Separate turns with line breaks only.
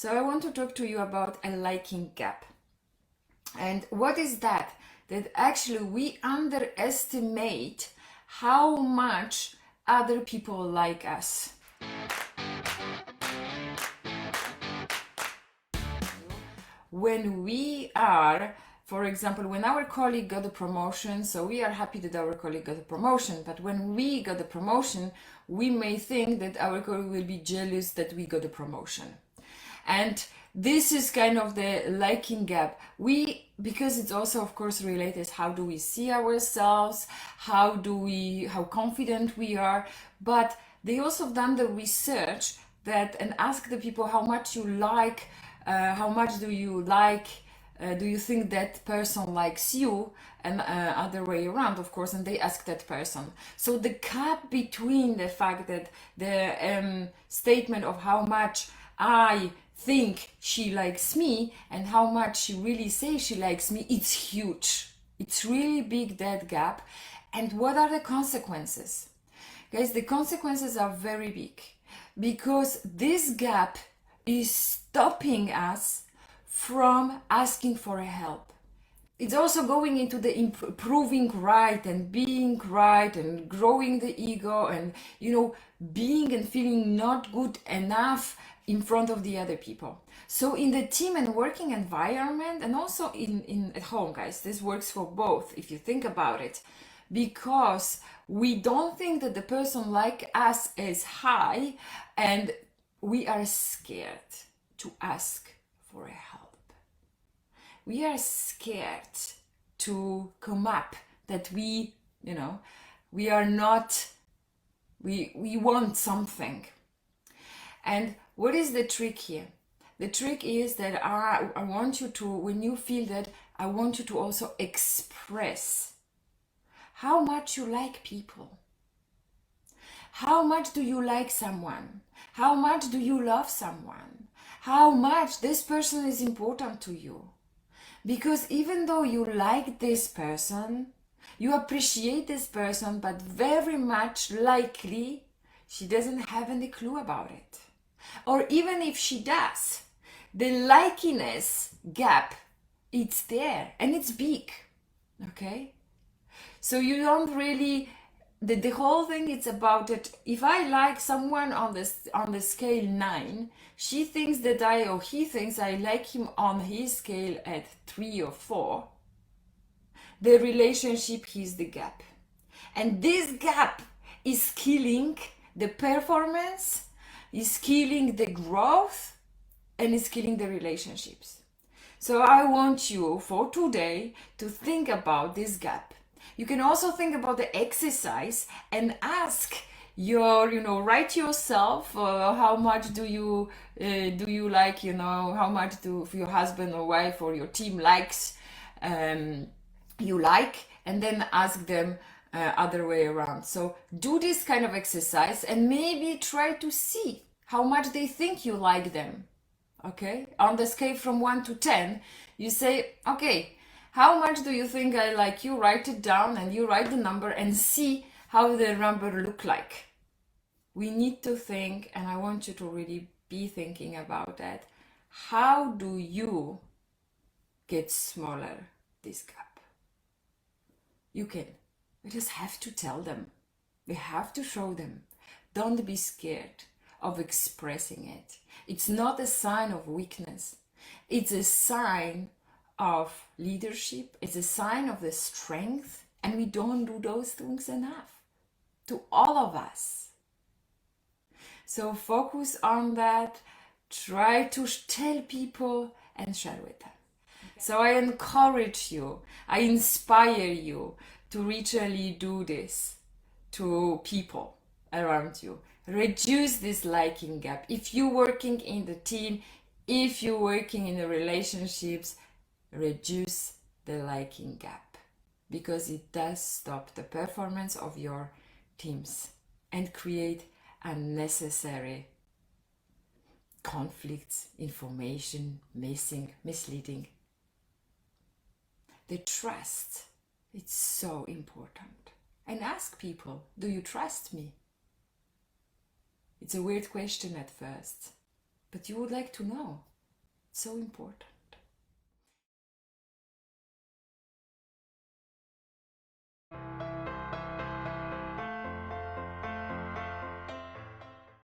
So I want to talk to you about a liking gap. And what is that? That actually we underestimate how much other people like us. When we are, for example, when our colleague got a promotion, so we are happy that our colleague got a promotion, but when we got a promotion, we may think that our colleague will be jealous that we got a promotion. And this is kind of the liking gap. Because it's also of course related, how do we see ourselves, how confident we are, but they also done the research that and ask the people how much you like, how much do you like, do you think that person likes you, and other way around, of course, and they ask that person. So the gap between the fact that the statement of how much I think she likes me and how much she really says she likes me, it's huge. It's really big, that gap. And what are the consequences? Guys, the consequences are very big because this gap is stopping us from asking for help. It's also going into the proving right and being right and growing the ego and, being and feeling not good enough in front of the other people. So in the team and working environment, and also in at home, guys, this works for both if you think about it, because we don't think that the person like us is high and we are scared to ask for help. We are scared to come up that we are not, we want something. And what is the trick here? The trick is that I want you to, when you feel that, I want you to also express how much you like people. How much do you like someone? How much do you love someone? How much this person is important to you? Because even though you like this person, you appreciate this person, but very much likely she doesn't have any clue about it. Or even if she does, the likiness gap, it's there and it's big, okay? So you don't really, the whole thing, it's about it. If I like someone on the scale 9, she thinks that he thinks I like him on his scale at 3 or 4, the relationship is the gap. And this gap is killing the performance, is killing the growth, and is killing the relationships. So I want you for today to think about this gap. You can also think about the exercise and ask write yourself how much do you like, how much do your husband or wife or your team likes you like, and then ask them other way around. So do this kind of exercise and maybe try to see how much they think you like them. Okay, on the scale from 1 to 10, you say, okay, how much do you think I like you? Write it down and you write the number and see how the number look like. We need to think, and I want you to really be thinking about that. How do you get smaller this gap? You can. We just have to tell them. We have to show them. Don't be scared of expressing it. It's not a sign of weakness. It's a sign of leadership. It's a sign of the strength, and we don't do those things enough to all of us. So focus on that. Try to tell people and share with them. So I encourage you, I inspire you to literally do this to people around you. Reduce this liking gap. If you're working in the team, if you're working in the relationships, reduce the liking gap, because it does stop the performance of your teams and create unnecessary conflicts, information, missing, misleading. The trust, it's so important. And ask people, do you trust me? It's a weird question at first, but you would like to know. It's so important.